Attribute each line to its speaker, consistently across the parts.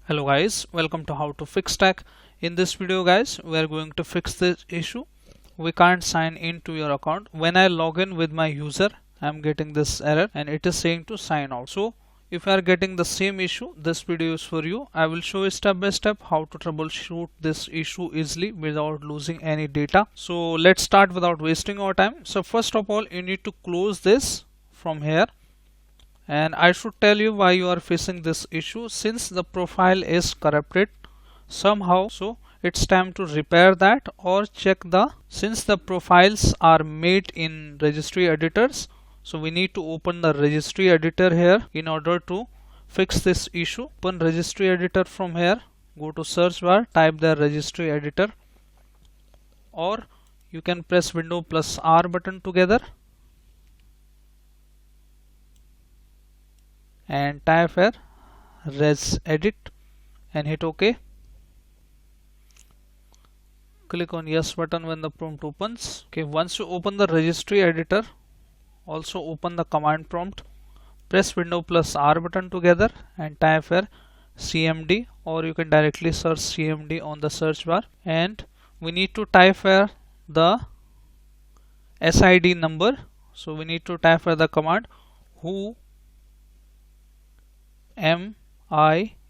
Speaker 1: Hello guys, welcome to How to Fix Tech. In this video guys, we are going to fix this issue. We can't sign into your account. When I log in with my user, I'm getting this error and it is saying to sign out. So if you are getting the same issue, this video is for you. I will show you step by step how to troubleshoot this issue easily without losing any data. So let's start without wasting our time. So first of all, you need to close this from here. And I should tell you why you are facing this issue. Since the profile is corrupted somehow, so it's time to repair that or check since the profiles are made in registry editors, so we need to open the registry editor here in order to fix this issue. Open registry editor from here, go to search bar, type the registry editor, or you can press Windows plus R button together and type here regedit and hit OK. Click on yes button when the prompt opens. Okay, once you open the registry editor, also open the command prompt, press Windows plus R button together and type here cmd, or you can directly search cmd on the search bar, and we need to type here the SID number. So we need to type here the command whoami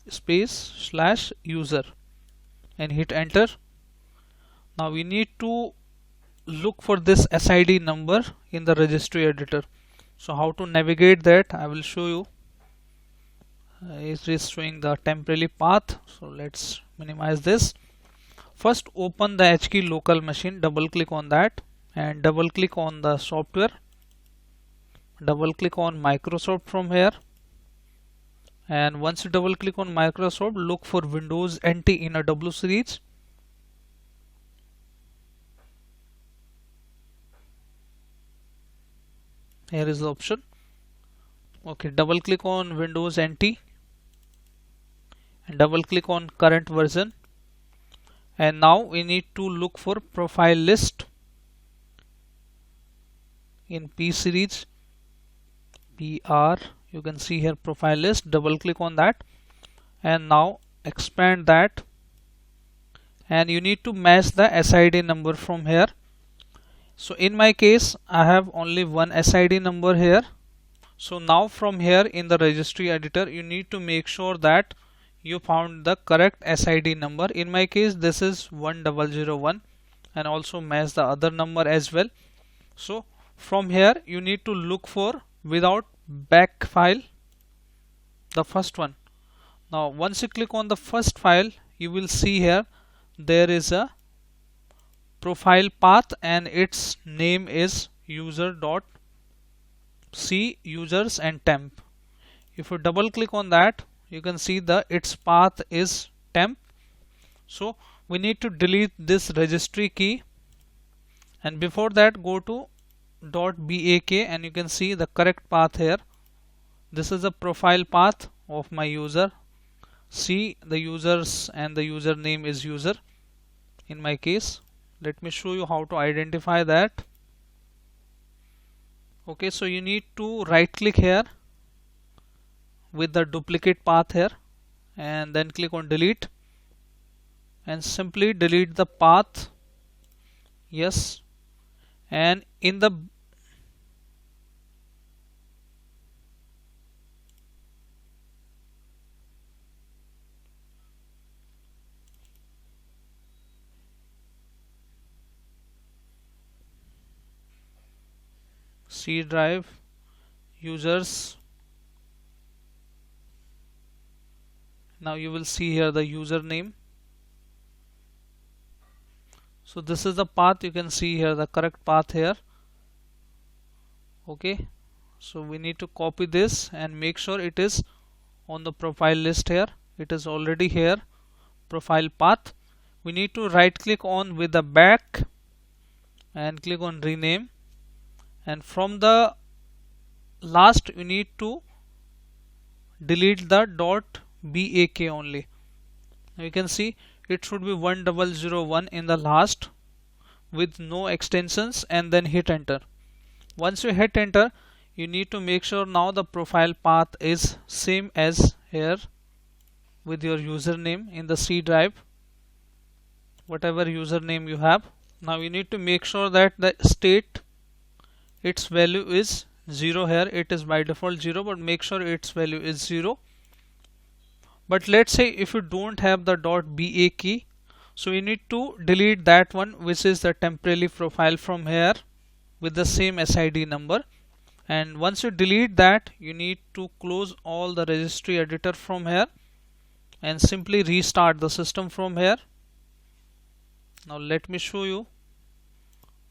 Speaker 1: space / user and hit enter. Now we need to look for this SID number in the registry editor. So how to navigate that I will show you. It is showing the temporary path, so let's minimize this. First open the HKey local machine, double click on that and double click on the software, double click on Microsoft from here, and once you double click on Microsoft, look for WindowsNT in a W series. Here is the option. Okay, double click on WindowsNT and double click on current version, and now we need to look for ProfileList in P series, PR. You can see here ProfileList, double click on that and now expand that, and you need to match the SID number from here. So in my case I have only one SID number here. So now from here in the registry editor, you need to make sure that you found the correct SID number. In my case this is 1001, and also match the other number as well. So from here you need to look for without back file, the first one. Now once you click on the first file, you will see here there is a profile path and its name is user.c users and temp. If you double click on that, you can see its path is temp. So we need to delete this registry key, and before that go to .bak and you can see the correct path here. This is the profile path of my user. See the users and the username is user in my case. Let me show you how to identify that. Okay, so you need to right click here with the duplicate path here and then click on delete and simply delete the path. Yes, and in the C drive users, now you will see here the username. So this is the path, you can see here the correct path here. Okay, so we need to copy this and make sure it is on the profile list here. It is already here, profile path. We need to right click on with the back and click on rename, and from the last you need to delete the .bak only. Now you can see it should be 1001 in the last with no extensions, and then hit enter. Once you hit enter, you need to make sure now the profile path is same as here with your username in the C drive, whatever username you have. Now you need to make sure that the state, its value is 0 here. It is by default 0, but make sure its value is 0. But let's say if you don't have the .ba key, so you need to delete that one, which is the temporary profile from here with the same SID number. And once you delete that, you need to close all the registry editor from here and simply restart the system from here. Now let me show you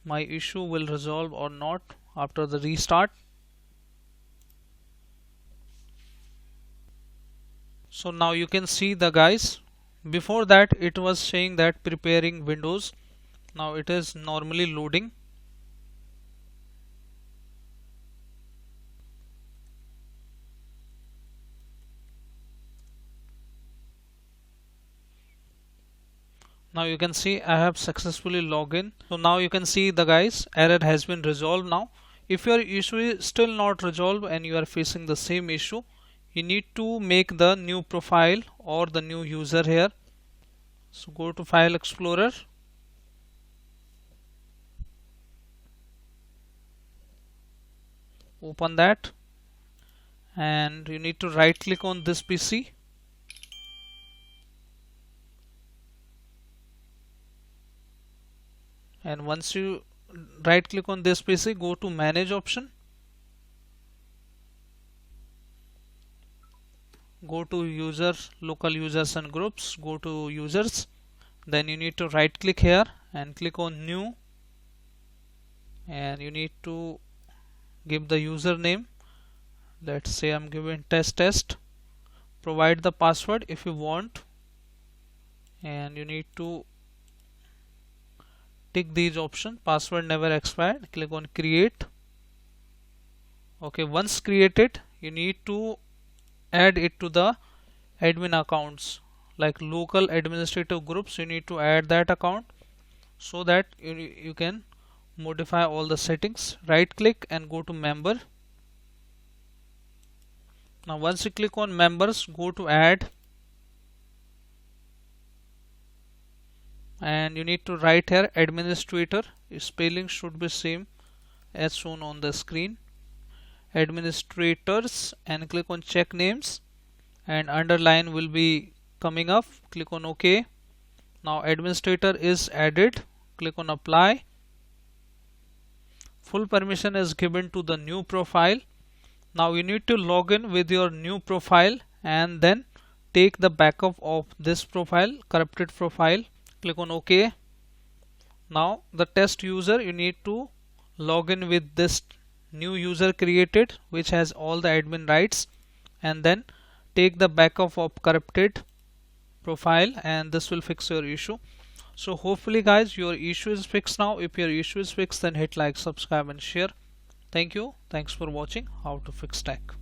Speaker 1: my issue will resolve or not after the restart. So now you can see the guys, before that it was saying that preparing Windows. Now it is normally loading. Now you can see I have successfully logged in. So now you can see the guys, error has been resolved now. If your issue is still not resolved and you are facing the same issue, you need to make the new profile or the new user here. So go to File Explorer, open that, and you need to right click on this PC. And once you right click on this PC, go to Manage option, go to User, Local Users and Groups, go to Users. Then you need to right click here and click on New, and you need to give the username. Let's say I'm giving test. Provide the password if you want, and you need to tick these options. Password never expired. Click on Create. Okay, once created, you need to add it to the admin accounts, like local administrative groups. You need to add that account so that you can modify all the settings. Right click and go to Member. Now once you click on Members, go to Add, and you need to write here administrator. Spelling should be same as shown on the screen, administrators, and click on check names, and underline will be coming up. Click on OK. Now administrator is added. Click on Apply. Full permission is given to the new profile. Now you need to log in with your new profile and then take the backup of this profile, corrupted profile. Click on OK. Now the test user, you need to log in with this new user created, which has all the admin rights, and then take the backup of corrupted profile, and this will fix your issue. So hopefully guys, your issue is fixed now. If your issue is fixed, then hit like, subscribe and share. Thank you. Thanks for watching how to fix tech.